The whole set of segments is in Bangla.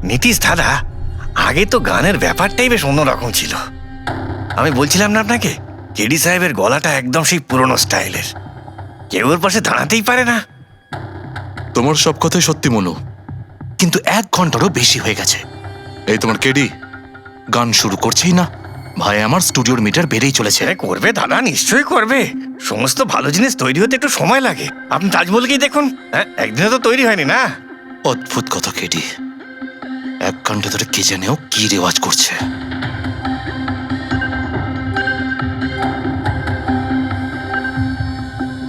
নীতিশ দাদা, আগে তো গানের ব্যাপারটাই বেশ অন্যরকম ছিল। আমি বলছিলাম না আপনাকে, কেডি সাহেবের গলাটা একদম সেই পুরনো স্টাইলের, কেউ ওর পাশে দাঁড়াতেই পারে না। তোমার সব কথাই সত্যি মনু, কিন্তু 1 ঘন্টারও বেশি হয়ে গেছে। এই তোমার কেডি গান শুরু করছেই না। ভাই আমার স্টুডিওর মিটার বেড়েই চলেছে। করবে দাদা, নিশ্চয়ই করবে। সমস্ত ভালো জিনিস তৈরি হতে একটু সময় লাগে। আপনি তাজমহলকেই দেখুন, একদিনে তো তৈরি হয়নি না। অদ্ভুত কথা কেডি, 1 ঘন্টা ধরে কে জানেও কি রেওয়াজ করছে।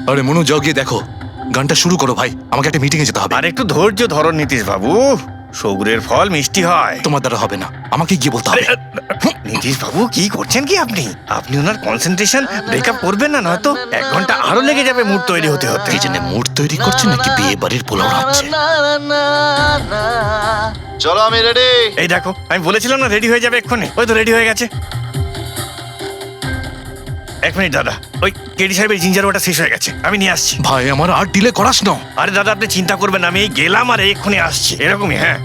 আরে মনু, যাও গিয়ে দেখো, গানটা শুরু করো ভাই, আমাকে একটা মিটিং এ যেতে হবে। আর একটু ধৈর্য ধরো নীতিশ বাবু, সৌগুরের ফল মিষ্টি হয়। তোমার দ্বারা হবে না, আমাকে গিয়ে বলতে হবে। নীতিশ বাবু কি করছেন কি আপনি? আপনি ওনার কনসেন্ট্রেশন ব্রেকআপ করবেন না, নয়তো 1 ঘন্টা আরো লেগে যাবে মুড তৈরি হতে হতে। কে জানে মুড তৈরি করছে নাকি বিয়ে বাড়ির পোলাও রাখছে। চলো আমি রেডি। এই দেখো, আমি বলেছিলাম না রেডি হয়ে যাবে এক্ষুনি, ওই তো রেডি হয়ে গেছে। 1 মিনিট দাদা, ওই কেডি সাহেবের জিঞ্জার ওটা শেষ হয়ে গেছে, আমি নিয়ে আসছি। ভাই আমার আর ডিলে করাস না। আরে দাদা আপনি চিন্তা করবেন না, আমি এই গেলাম আর এক্ষুনি আসছি, এরকমই। হ্যাঁ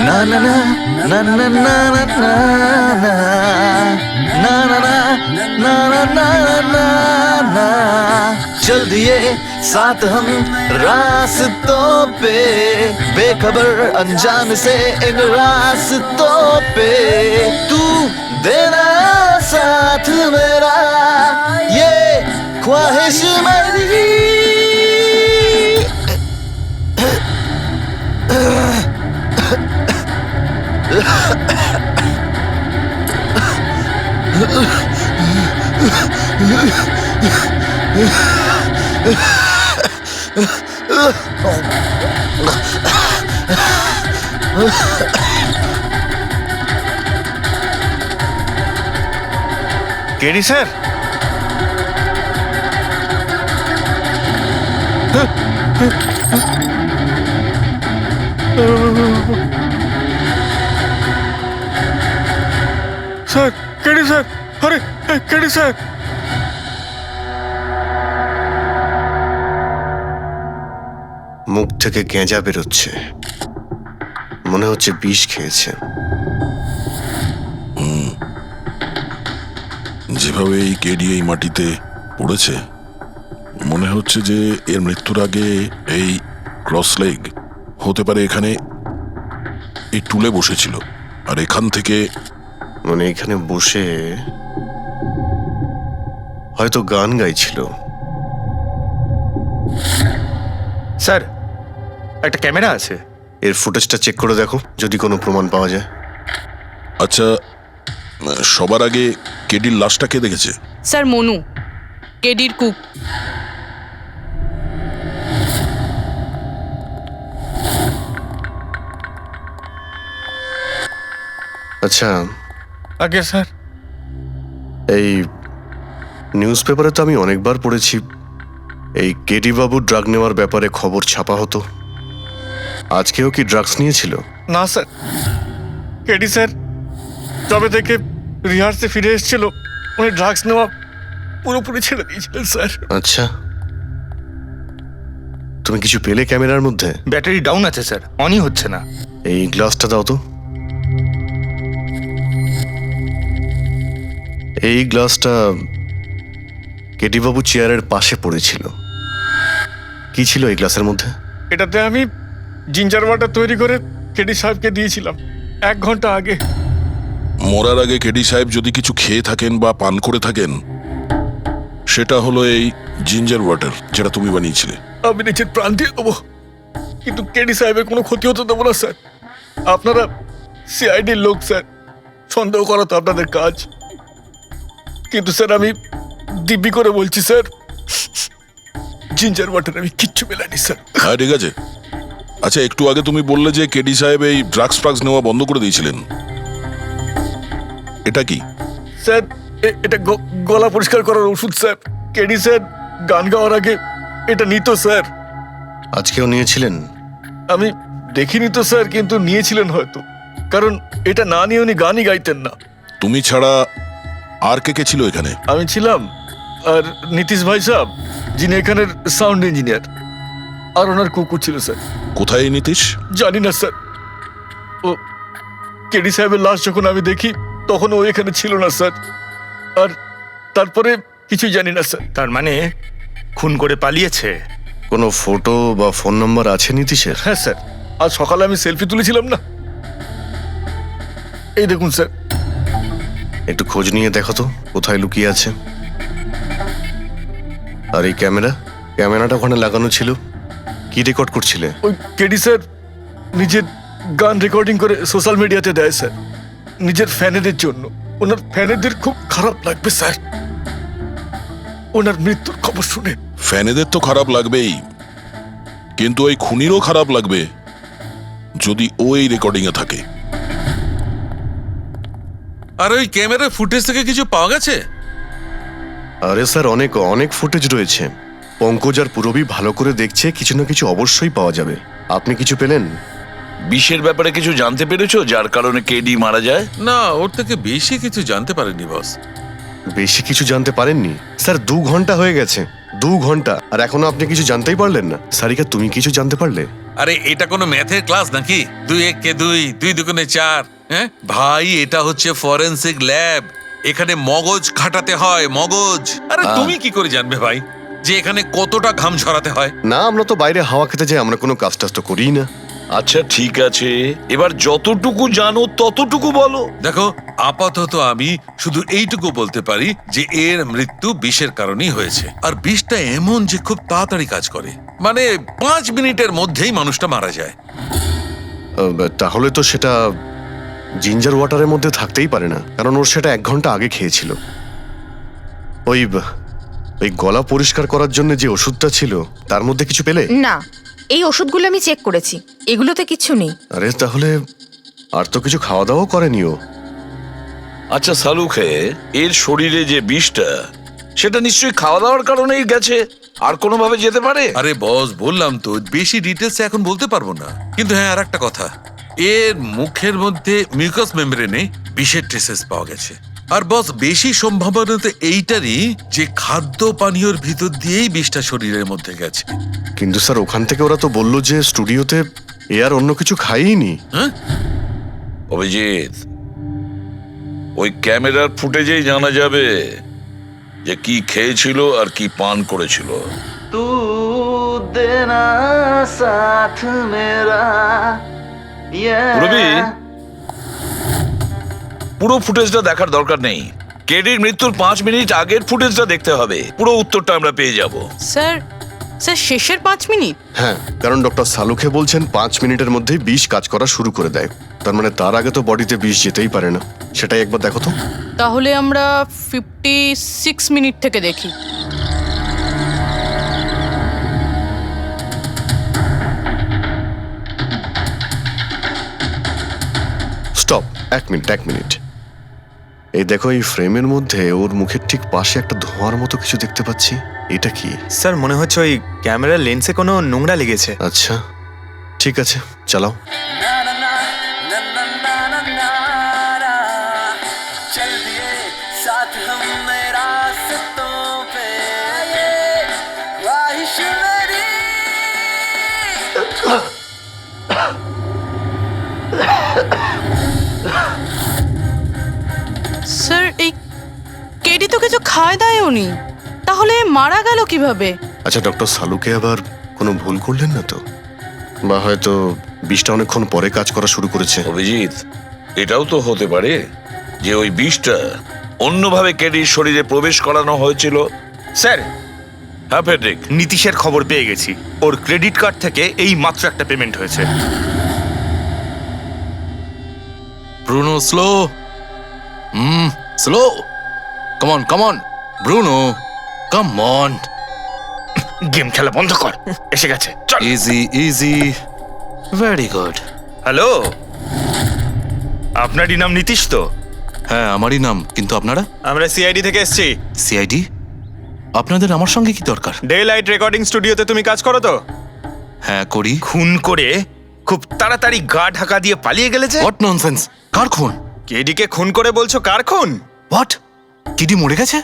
না না না না না না না না না না ना ना ना ना ना चल दिए साथ हम रास्तों पे, बेखबर अनजान से इन रास्तों पे, तू देना साथ मेरा, ये ख्वाहिश मेरी। KD sir, sir KD sir, আরে কেডি স্যার। মুখ থেকে গেঁজা বেরোচ্ছে, মনে হচ্ছে বিষ খেয়েছে। যেভাবে এই কেডি এই মাটিতে পড়েছে, মনে হচ্ছে যে এর মৃত্যুর আগে এই ক্রস লেগ হতে পারে এখানে এই টুলে বসেছিল, আর এখান থেকে মানে এখানে বসে হয়তো গান গাইছিল। স্যার একটা ক্যামেরা আছে, এর ফুটেজটা চেক করে দেখো, যদি কোনো প্রমাণ পাওয়া যায়। আচ্ছা, সবার আগে কেডির লাশটা কে দেখেছে? স্যার মনু, কেডির কুক। আচ্ছা, আগে স্যার এই নিউজ পেপারে তো আমি অনেকবার পড়েছি এই কেডি বাবু ড্রাগ নেওয়ার ব্যাপারে খবর ছাপা হতো। আজকেও কি ড্রাগস নিয়েছিল? না স্যার, কেডি স্যার তবে থেকে রিহার্সে ফিরে এসেছিল, উনি ড্রাগস নেওয়া পুরোপুরি ছেড়ে দিয়েছিলেন স্যার। আচ্ছা, তুমি কিছু পেলে ক্যামেরার মধ্যে? ব্যাটারি ডাউন আছে স্যার, অনই হচ্ছে না। এই গ্লাসটা দাও তো। এই গ্লাসটা কেডি বাবু চেয়ারের পাশে পড়েছিল। কি ছিল এই গ্লাসের মধ্যে? এটাতে আমি জিঞ্জার ওয়াটার তৈরি করে কেডি সাহেবকে দিয়েছিলাম 1 ঘন্টা আগে। মরার আগে কেডি সাহেব যদি কিছু খেয়ে থাকেন বা পান করে থাকেন, সেটা হলো এই জিঞ্জার ওয়াটার, যেটা তুমি বানিয়েছিলে। আমি নিজের প্রাণ দিয়ে দেবো, কিন্তু কেডি সাহেবের কোনো ক্ষতি হতে দেবো না স্যার। আপনারা সিআইডির লোক স্যার, সন্দেহ করা তো আপনাদের কাজ, কিন্তু স্যার আমি দিব্যি করে বলছি স্যার, জিঞ্জার ওয়াটার আমি কিচ্ছু মেলাইনি স্যার। হ্যাঁ ঠিক আছে। আচ্ছা, একটু আগে তুমি বললে যে কেডি সাহেব এই ড্রাগস ফ্রাগস নেওয়া বন্ধ করে দিয়েছিলেন, এটা কি? স্যার এটা গলা পরিষ্কার করার ওষুধ স্যার। কেডি স্যার গান গাওয়ার আগে এটা নিত স্যার। আজকেও নিয়েছিলেন? আমি দেখিনি তো স্যার, কিন্তু নিয়েছিলেন হয়তো, কারণ এটা না নিয়ে উনি গানই গাইতেন না। তুমি ছাড়া আর কে কে ছিল এখানে? আমি ছিলাম, আর নীতিশ ভাই সাহেব যিনি এখানের সাউন্ড ইঞ্জিনিয়ার, আর ওনার কুকুর ছিল স্যার। কোথায় এই নীতিশ? জানি না স্যার, ও কেডি সাহেবের লাশ যখন আমি দেখি তখন ও এখানে ছিল না স্যার, আর তারপরে কিছুই জানি না স্যার। তার মানে খুন করে পালিয়েছে? কোনো ফটো বা ফোন নাম্বার আছে নীতিশের? হ্যাঁ স্যার, আজ সকালে আমি সেলফি তুলেছিলাম না, এই দেখুন স্যার। একটু খোঁজ নিয়ে দেখো তো কোথায় লুকিয়ে আছে। আর এই ক্যামেরাটা ওখানে লাগানো ছিল, কি রেকর্ড করছিলে? ওই কেডি স্যার নিজের গান রেকর্ডিং করে সোশ্যাল মিডিয়াতে দেয় স্যার, নিজের ফ্যানেদের জন্য। ওনার ফ্যানেদের খুব খারাপ লাগবে স্যার ওনার মৃত্যুর খবর শুনে। ফ্যানেদের তো খারাপ লাগবেই, কিন্তু ওই খুনিরও খারাপ লাগবে যদি ও এই রেকর্ডিং এ থাকে। আর ওই ক্যামেরার ফুটেজ থেকে কিছু পাওয়া গেছে? আরে স্যার, অনেক অনেক ফুটেজ রয়েছে। পঙ্কজ আর পুরবী ভালো করে দেখছে, কিছু না কিছু অবশ্যই পাওয়া যাবে। আপনি কিছু পেলেন? বিষের ব্যাপারে কিছু জানতে পেরেছো যার কারণে কেডি মারা যায়? না, ওর থেকে বেশি কিছু জানতে পারেনি বস। বেশি কিছু জানতে পারেননি স্যার? 2 ঘন্টা হয়ে গেছে, 2 ঘন্টা, আর এখনো আপনি কিছু জানতেই পারলেন না। সারিকা, তুমি কিছু জানতে পারলে? আরে এটা কোনো ম্যাথের ক্লাস নাকি? 2 × 1 = 2, 2 × 2 = 4। হ্যাঁ ভাই, এটা হচ্ছে ফরেনসিক ল্যাব, এখানে মগজ খাটাতে হয়, মগজ। আরে তুমি কি করে জানবে ভাই যে এখানে কতটা ঘাম ঝরাতে হয়? না, আমরা তো বাইরে হাওয়া খেতে যাই, আমরা কোনো কাজ টাজ তো করিই না। আচ্ছা ঠিক আছে, এবার যতটুকু জানো ততটুকু বলো। দেখো, আপাতত আমি শুধু এইটুকু বলতে পারি যে এর মৃত্যু বিষের কারণেই হয়েছে। আর বিষটা এমন যে খুব তাড়াতাড়ি কাজ করে, মানে 5 মিনিটের মধ্যেই মানুষটা মারা যায়। তাহলে তো সেটা জিঞ্জার ওয়াটারের মধ্যে থাকতেই পারে না, কারণ ওর সেটা 1 ঘন্টা আগে খেয়েছিল। ওই গলা পরিষ্কার করার জন্য যে ওষুধটা ছিল তার মধ্যে কিছু পেলে? না, এই ওষুধগুলো আমি চেক করেছি, এগুলোতে কিচ্ছু নেই। আরে তাহলে আর তো কিছু খাওয়া দাওয়া করেনি ও। আচ্ছা সালুখে, এর শরীরে যে বিষটা, সেটা নিশ্চয়ই খাওয়া দাওয়ার কারণেই গেছে, আর কোনোভাবে যেতে পারে? আরে বস, বললাম তো বেশি ডিটেলস এখন বলতে পারবো না। কিন্তু হ্যাঁ, আর একটা কথা, এর মুখের মধ্যে মিউকাস মেমব্রেনে বিষের ট্রেসেস পাওয়া গেছে। আর বস, বেশি সম্ভাবনা তো এইটারই যে খাদ্য পানীয়র ভিতর দিয়েই বিষটা শরীরের মধ্যে গেছে। কিন্তু স্যার, ওখান থেকে ওরা তো বললো যে স্টুডিওতে এ আর অন্য কিছু খাইনি। হ্যাঁ, অভিজিৎ, ওই ক্যামেরার ফুটেজেই জানা যাবে যে কি খেয়েছিল আর কি পান করেছিল। তু দেনা সাথ মেরা। পুরবী, পুরো ফুটেজটা দেখার দরকার নেই, কেডির মৃত্যুর 5 মিনিট আগের ফুটেজটা দেখতে হবে। পুরো উত্তরটা আমরা পেয়ে যাব। স্যার, শেষের 5 মিনিট? হ্যাঁ, কারণ ডক্টর সালুখে বলছেন 5 মিনিটের মধ্যেই বিষ কাজ করা শুরু করে দেয়। তার মানে তার আগে তো বডিতে বিষ যেতেই পারে না। সেটাই একবার দেখো তো। তাহলে আমরা 56 মিনিট থেকে দেখি। Stop, 1 minute. এই দেখো, এই ফ্রেমের মধ্যে ওর মুখের ঠিক পাশে একটা ধোঁয়ার মতো কিছু দেখতে পাচ্ছি। এটা কি? স্যার, মনে হচ্ছে ওই ক্যামেরার লেন্সে কোনো নোংরা লেগেছে। আচ্ছা ঠিক আছে, চালাও। चल दिए साथ हम रास्तों पे, ये ख्वाहिश मेरी। স্যার, এই কেডি তো কিছু খায় দায়ও নি, তাহলে মারা গেল কিভাবে? আচ্ছা, ডক্টর সালুকে আবার কোনো ভুল করলেন না তো? বা হয়তো বিষটা অনেকক্ষণ পরে কাজ করা শুরু করেছে। অভিজিৎ, এটাও তো হতে পারে যে ওই বিষটা অন্যভাবে কেডির শরীরে প্রবেশ করানো হয়েছিল। স্যার, হ্যাঁ ফেডরিক, নীতিশের খবর পেয়ে গেছি। ওর ক্রেডিট কার্ড থেকে এই মাত্র একটা পেমেন্ট হয়েছে। Bruno, slow. Slow. Come on Bruno, come on. Game খেলা বন্ধ কর, এসে গেছে, চল। Easy, very good. হ্যালো, আপনারই নাম নীতিশ তো? হ্যাঁ, আমারই নাম। কিন্তু আপনারা? আমরা সিআইডি থেকে এসেছি। সিআইডি? আপনাদের আমার সঙ্গে কি দরকার? ডে লাইট রেকর্ডিং স্টুডিওতে তুমি কাজ করো তো? হ্যাঁ, করি। খুন করে খুব তাড়াতাড়ি গা ঢাকা দিয়ে পালিয়ে গেলে যে? What nonsense! কার খুন? কেডিকে খুন করে বলছো কার খুন? হোয়াট? কেডি মরে গেছে?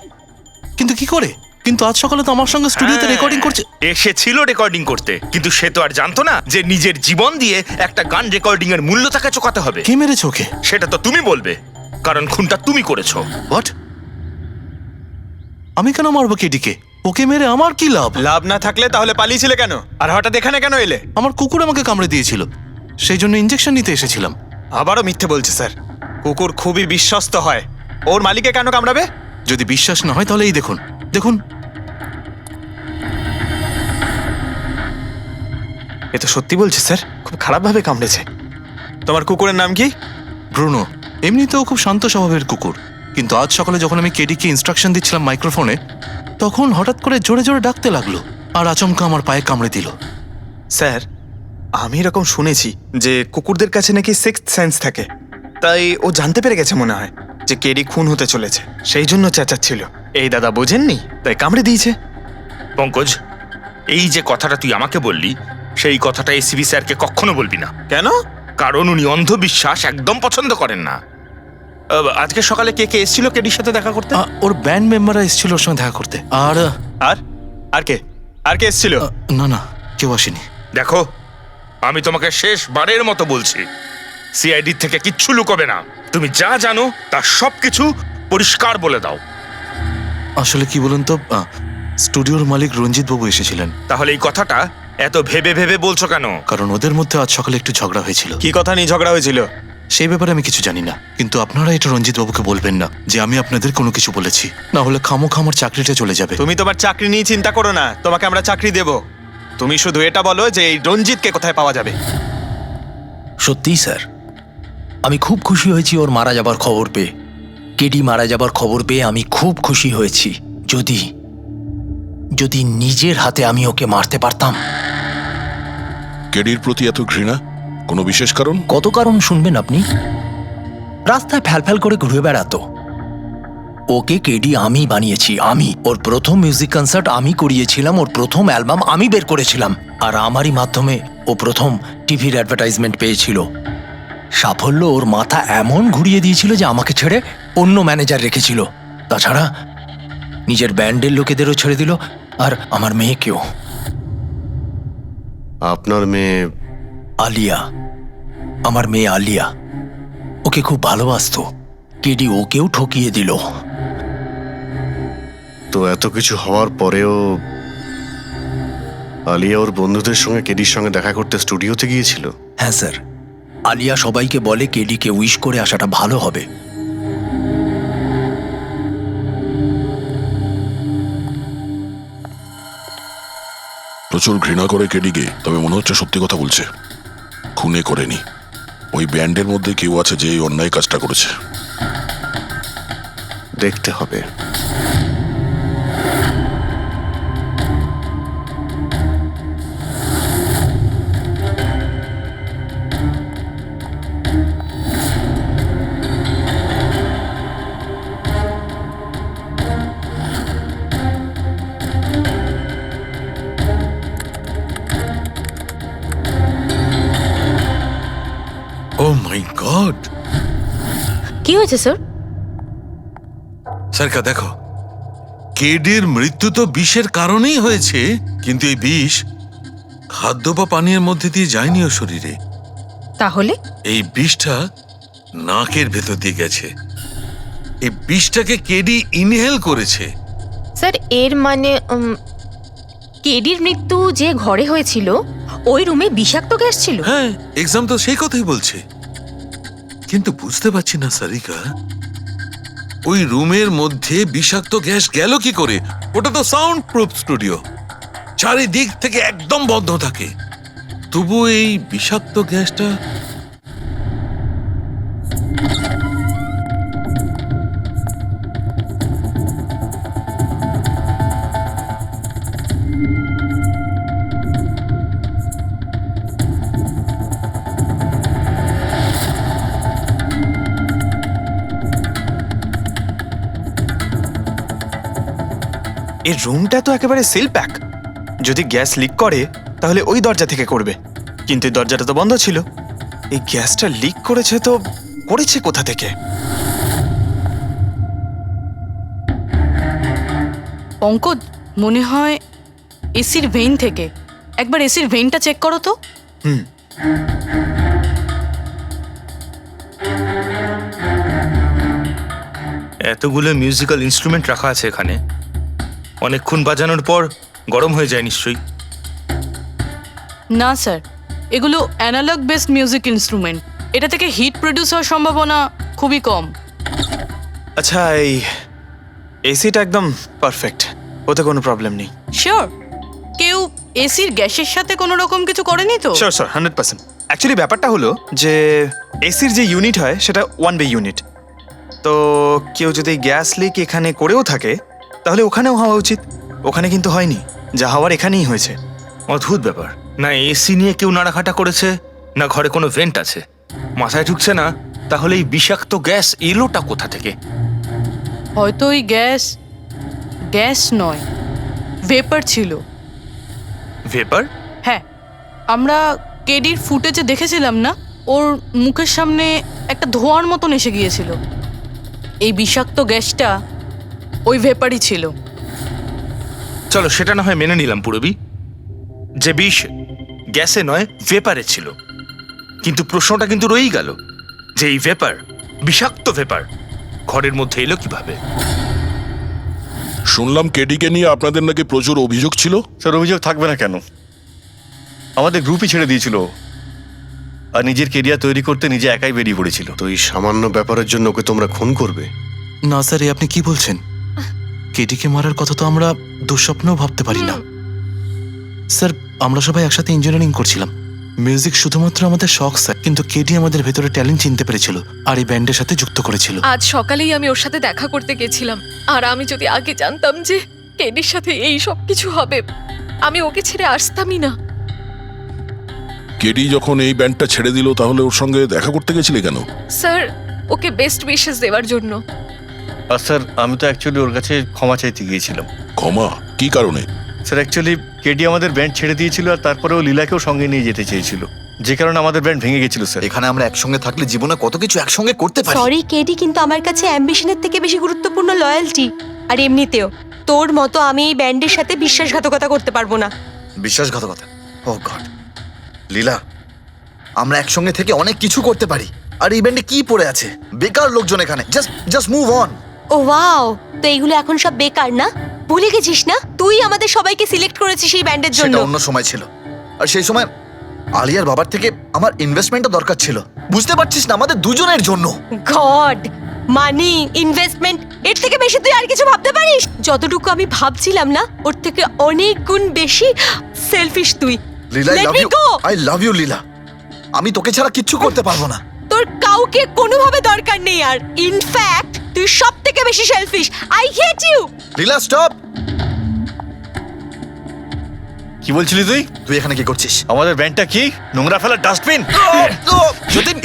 কিন্তু কি করে? কিন্তু আজ সকালে তো আমার সঙ্গে স্টুডিওতে হ্যাঁ, রেকর্ডিং করছে। এসেছিল রেকর্ডিং করতে, কিন্তু সে তো আর জানতো না যে নিজের জীবন দিয়ে একটা গান রেকর্ডিং এর মূল্য তাকে চোকাতে হবে। কে মেরেছে ওকে? সেটা তো তুমি বলবে, কারণ খুনটা তুমি করেছো। হোয়াট? আমি কেন মারবো কেডিকে? ওকে মেরে আমার কি লাভ? লাভ না থাকলে তাহলে পালিয়েছিলে কেন? আর হঠাৎ এখানে কেন এলে? আমার কুকুর আমাকে কামড়ে দিয়েছিল, সেই জন্য ইঞ্জেকশন নিতে এসেছিলাম। আবারও মিথ্যে বলছে স্যার। কুকুর খুবই বিশ্বস্ত হয়, ওর মালিকে কেন কামড়াবে? যদি বিশ্বাস না হয় তাহলে এই দেখুন, দেখুন। এ তো সত্যি বলছে স্যার, খুব খারাপভাবে কামড়েছে। তোমার কুকুরের নাম কি? ব্রুনো। এমনিতেও খুব শান্ত স্বভাবের কুকুর, কিন্তু আজ সকালে যখন আমি কেডিকে ইনস্ট্রাকশন দিচ্ছিলাম মাইক্রোফোনে, তখন হঠাৎ করে জোরে জোরে ডাকতে লাগলো আর আচমকা আমার পায়ে কামড়ে দিল। স্যার, আমি এরকম শুনেছি যে কুকুরদের কাছে নাকি সিক্সথ সেন্স থাকে, তাই ও জানতে পেরে গেছে মনে হয় যে কেডি খুন হতে চলেছে, সেই জন্য চেঁচাচ্ছিল। এই দাদা বোঝেননি, তাই কামড়ে দিয়েছে। পঙ্কজ, এই যে কথাটা তুই আমাকে বললি, সেই কথাটা এসিবি স্যারকে কখনো বলবি না। কেন? কারণ উনি অন্ধবিশ্বাস একদম পছন্দ করেন না। আজকে সকালে কে কে এসেছিল কেডির সাথে দেখা করতে? ওর ব্যান্ড মেম্বাররা এসেছিল ওর সঙ্গে দেখা করতে। আর আর আর কে আর কে এসেছিল? না না, কেউ আসেনি। দেখো, আমি তোমাকে শেষবারের মতো বলছি, সিআইডি থেকে কিচ্ছু লুকোবে না। তুমি যা জানো তার সবকিছু পরিষ্কার বলে দাও। আসলে কি বলুন তো, স্টুডিওর মালিক রঞ্জিত বাবু এসেছিলেন। তাহলে এই কথাটা এত ভেবে ভেবে বলছো কেন? কারণ ওদের মধ্যে আজ সকালে একটু ঝগড়া হয়েছিল। কি কথা নিয়ে ঝগড়া হয়েছিল? সেই ব্যাপারে আমি কিছু জানি না, কিন্তু আপনারা এটা রঞ্জিত বাবুকে বলবেন না যে আমি আপনাদের কোনো কিছু বলেছি, না হলে খামোখা আমার চাকরিটা চলে যাবে। তুমি তোমার চাকরি নিয়ে চিন্তা করো না, তোমাকে আমরা চাকরি দেব। তুমি শুধু এটা বলো যে এই রঞ্জিতকে কোথায় পাওয়া যাবে। সত্যিই স্যার, আমি খুব খুশি হয়েছি ওর মারা যাবার খবর পেয়ে। কেডি মারা যাবার খবর পেয়ে আমি খুব খুশি হয়েছি। যদি যদি নিজের হাতে আমি ওকে মারতে পারতাম। কেডির প্রতি এত ঘৃণা, কোনো বিশেষ কারণ? কত কারণ শুনবেন আপনি? রাস্তায় ফ্যালফ্যাল করে ঘুরে বেড়াতো। ওকে কেডি আমি বানিয়েছি, আমি। ওর প্রথম মিউজিক কনসার্ট আমি করিয়েছিলাম, ওর প্রথম অ্যালবাম আমি বের করেছিলাম, আর আমারই মাধ্যমে ও প্রথম টিভির অ্যাডভার্টাইজমেন্ট পেয়েছিল। সাফল্য ওর মাথা এমন ঘুরিয়ে দিয়েছিল যে আমাকে ছেড়ে অন্য ম্যানেজার রেখেছিল। তাছাড়া নিজের ব্যান্ডের লোকেদেরও ছেড়ে দিল, আর আমার মেয়েকেও। আপনার মেয়ে? আলিয়া, আমার মেয়ে আলিয়া। ওকে খুব ভালোবাসতো, কেডি ওকেও ঠকিয়ে দিল। তো এত কিছু হওয়ার পরেও আলিয়া ওর বন্ধুদের সঙ্গে কেডির সঙ্গে দেখা করতে স্টুডিওতে গিয়েছিল? হ্যাঁ স্যার, আলিয়া সবাইকে বলে কেডিকে উইশ করে আসাটা ভালো হবে। প্রচুর ঘৃণা করে কেডিকে, তবে মনে হচ্ছে সত্যি কথা বলছে। খুনে করেনি, ওই ব্যান্ডের মধ্যে কেউ আছে যে এই অন্যায় কাজটা করেছে। দেখতে হবে। ও মাই গড! কি হয়েছে স্যার? সরকার দেখো, কেডির মৃত্যু তো বিষের কারণেই হয়েছে, কিন্তু এই বিষ খাদ্য বা পানীয়ের মধ্যে দিয়ে যায়নি ওর শরীরে। তাহলে এই বিষটা নাকের ভেতর দিয়ে গেছে। এই বিষটাকে কেডি ইনহেল করেছে। স্যার, এর মানে কেডির মৃত্যু যে ঘরে হয়েছিল ওই রুমে বিষাক্ত গ্যাস ছিল? হ্যাঁ, এক্সাম তো সেই কথাই বলছে, কিন্তু বুঝতে পারছি না সারিকা, ওই রুমের মধ্যে বিষাক্ত গ্যাস গেল কি করে? ওটা তো সাউন্ড প্রুফ স্টুডিও, চারিদিক থেকে একদম বন্ধ থাকে, তবু এই বিষাক্ত গ্যাসটা। এই রুমটা তো একেবারে সিল প্যাক। যদি গ্যাস লিক করে তাহলে ওই দরজা থেকে করবে, কিন্তু এই দরজাটা তো বন্ধ ছিল। এই গ্যাসটা লিক করেছে তো করেছে কোথা থেকে? পঙ্কজ, মনে হয় এসির ভেইন থেকে। একবার এসির ভেইনটা চেক করো তো। এতগুলো মিউজিক্যাল ইনস্ট্রুমেন্ট রাখা আছে এখানে, অনেকক্ষণ বাজানোর পর গরম হয়ে যায় নিশ্চয়ই। না স্যার, এগুলো অ্যানালগ বেসড মিউজিক ইনস্ট্রুমেন্ট। এটা থেকে হিট প্রডিউস হওয়ার সম্ভাবনা খুবই কম। আচ্ছা, এই এসিটা একদম পারফেক্ট, ওতে কোনো প্রবলেম নেই? শিওর? কেউ এসির গ্যাসের সাথে কোনো রকম কিছু করেনি তো? Sure sir, 100%। অ্যাকচুয়ালি ব্যাপারটা হলো যে এসির যে ইউনিট হয় সেটা 1 বে ইউনিট। তো কেউ যদি গ্যাস লিক এখানে করেও থাকে তাহলে ওখানেও হওয়া উচিত। ওখানে কিন্তু হয়নি, যা হওয়ার এখানেই হয়েছে। অদ্ভুত ব্যাপার, না এসি নিয়ে কেউ নাড়াঘাটা করেছে, না ঘরে কোনো ভেন্ট আছে, মাথায় ঢুকছে না। তাহলে এই বিষাক্ত গ্যাস এলোটা কোথা থেকে? হয়তো ওই গ্যাস নয়, ভেপার ছিল। ভেপার? হ্যাঁ, আমরা কেডির ফুটেজে দেখেছিলাম না, ওর মুখের সামনে একটা ধোঁয়ার মতন এসে গিয়েছিল। এই বিষাক্ত গ্যাসটা ওই ভেপারই ছিল। চলো সেটা না হয় মেনে নিলাম পুরবি, যে বিষ গ্যাসে নয় ভেপারে ছিল। কিন্তু প্রশ্নটা কিন্তু রয়েই গেল যে এই ভেপার, বিষাক্ত ভেপার ঘরের মধ্যে এলো কিভাবে? শুনলাম কেডিকে নিয়ে আপনাদের নাকি প্রচুর অভিযোগ ছিল। স্যার, অভিযোগ থাকবে না কেন? আমাদের গ্রুপই ছেড়ে দিয়েছিল, আর নিজের কেরিয়ার তৈরি করতে নিজে একাই বেরিয়ে পড়েছিল। তো এই সামান্য ব্যাপারের জন্য ওকে তোমরা খুন করবে? না স্যার, আপনি কি বলছেন? কেটিকে মারার কথা তো আমরা দুঃস্বপ্নেও ভাবতে পারি না। স্যার, আমরা সবাই একসাথে ইঞ্জিনিয়ারিং করছিলাম। মিউজিক শুধুমাত্র আমাদের শখ স্যার, কিন্তু কেটি আমাদের ভেতরে ট্যালেন্ট চিনতে পেরেছিল আর এই ব্যান্ডের সাথে যুক্ত করেছিল। আজ সকালেই আমি ওর সাথে দেখা করতে গেছিলাম, আর আমি যদি আগে জানতাম যে কেডির সাথে এই সব কিছু হবে, আমি ওকে ছেড়ে আসতামই না। কেডি যখন এই ব্যান্ডটা ছেড়ে দিল তাহলে ওর সঙ্গে দেখা করতে গেছিলে কেন? স্যার, ওকে বেস্ট উইশেস দেওয়ার জন্য। আর স্যার, আমি তো অ্যাকচুয়ালি ওর কাছে ক্ষমা চাইতে গিয়েছিলাম। ক্ষমা? কি কারণে? স্যার, অ্যাকচুয়ালি কেডি আমাদের ব্যান্ড ছেড়ে দিয়েছিল, আর তারপরে ও লীলাকেও সঙ্গে নিয়ে যেতে চেয়েছিল, যে কারণে আমাদের ব্যান্ড ভেঙে গেছিল স্যার। এখানে আমরা একসঙ্গে থাকলে জীবনে কত কিছু একসঙ্গে করতে পারি। সরি কেডি, কিন্তু আমার কাছে অ্যাম্বিশনের থেকে বেশি গুরুত্বপূর্ণ লয়্যালটি। আর এমনিতেও তোর মতো আমি এই ব্যান্ডের সাথে বিশ্বাসঘাতকতা করতে পারবো না। বিশ্বাসঘাতকতা? ও গড, লীলা, আমরা একসঙ্গে থেকে অনেক কিছু করতে পারি। আর এই ব্যান্ডে কি পড়ে আছে? বেকার লোকজন এখানে, just move on. Oh wow, তো এইগুলো এখন সব বেকার না? ভুলে গেছিস না তুই আমাদের সবাইকে সিলেক্ট করেছিস এই ব্যান্ডের জন্য? সেটা অন্য সময় ছিল, আর সেই সময় আলিয়ার বাবার থেকে আমার ইনভেস্টমেন্টও দরকার ছিল। বুঝতে পারছিস না, আমাদের দুজনের জন্য। গড, মানি, ইনভেস্টমেন্ট, এর থেকে বেশি তুই আর কিছু ভাবতে পারিস? যতটুকু আমি ভাবছিলাম না, ওর থেকে অনেক গুণ বেশি সেলফিশ তুই। Leela, Let me go! I love you Leela. আমি তোকে ছাড়া কিচ্ছু করতে পারবো না। তোর কাউকে কোনোভাবে দরকার নেই, আর ইনফ্যাক্ট তুই সব থেকে বেশি selfish. I hate you. Leela, stop. কি বলছিলি তুই? তুই এখানে কি করছিস? আমাদের ব্যান্ডটা কি নোংরা ফেলার ডাস্টবিন? যতীন,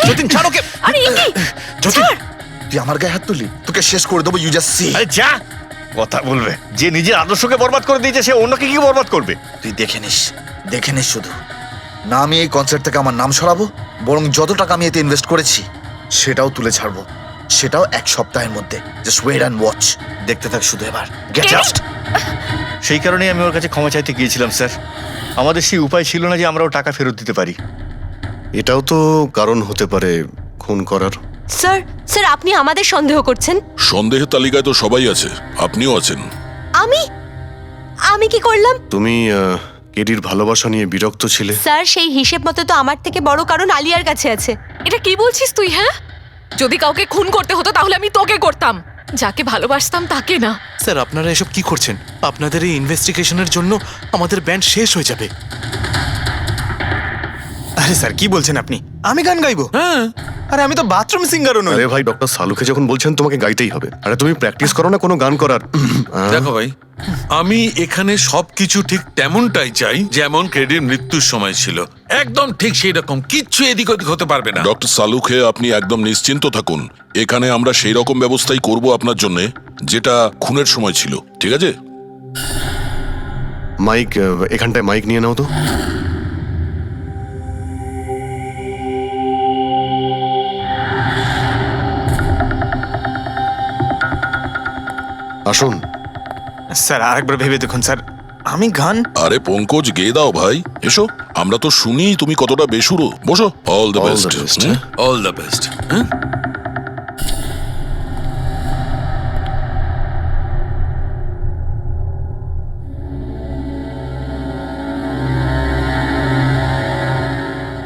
যতীন ছাড় ওকে। আরে এ কি? যতীন, তুই আমার গায়ে হাত তুললি, তোকে শেষ করে দেবো। You just see. আরে যা, কথা বলবে। যে নিজের আদর্শকে বরবাদ করে দিয়েছে, সে অন্যকে কি বরবাদ করবে? তুই দেখে নিস শুধু। না আমি এই কনসার্ট থেকে আমার নাম সরাবো, বরং যত টাকা আমি এতে ইনভেস্ট করেছি সেটাও তুলে ছাড়বো, সেটাও 1 সপ্তাহের মধ্যে। জাস্ট ওয়েট অ্যান্ড ওয়াচ, দেখতে থাক শুধু। এবার গেট আউট। সেই কারণেই আমি ওর কাছে ক্ষমা চাইতে গিয়েছিলাম স্যার। আমাদের সেই উপায় ছিল না যে আমরাও টাকা ফেরত দিতে পারি। এটাও তো কারণ হতে পারে খুন করার। স্যার, স্যার আপনি আমাদের সন্দেহ করছেন? সন্দেহের তালিকায় তো সবাই আছে, আপনিও আছেন। আমি কি করলাম? তুমি কেডির ভালোবাসা নিয়ে বিরক্ত ছিলে। স্যার, সেই হিসেব মতো তো আমার থেকে বড় কারণ আলিয়ার কাছে আছে। এটা কি বলছিস তুই? হ্যাঁ, যদি কাউকে খুন করতে হতো তাহলে আমি তোকে করতাম, যাকে ভালোবাসতাম তাকে না। স্যার, আপনারা এসব কি করছেন? আপনাদের এই ইনভেস্টিগেশনের জন্য আমাদের ব্যান্ড শেষ হয়ে যাবে। আরে স্যার, কি বলছেন আপনি? আমি গান গাইবো? হ্যাঁ, আরে আমি তো বাথরুম সিঙ্গারও নই। আরে ভাই, ডক্টর সালুকে যখন বলছেন তোমাকে গাইতেই হবে। আরে তুমি প্র্যাকটিস করো না কোনো গান করার? দেখো ভাই, আমি এখানে সবকিছু ঠিক তেমনটাই চাই যেমন কেডির মৃত্যুর সময় ছিল। একদম ঠিক সেই রকম, কিচ্ছু এদিক ওদিক হতে পারবে না। ডক্টর সালুখে, আপনি একদম নিশ্চিন্ত থাকুন। এখানে আমরা সেই রকম ব্যবস্থাই করব আপনার জন্য যেটা খুনের সময় ছিল, ঠিক আছে? মাইক, এখানটায় মাইক নিয়ে নাও তো। আসুন। স্যার আরেকবার ভেবে দেখুন স্যার, আমি গান আরে পঙ্কজ গেয়ে দাও ভাই, এসো। আমরা তো শুনি তুমি কতটা বেসুরো। বসো। All the All best. the best. All the best.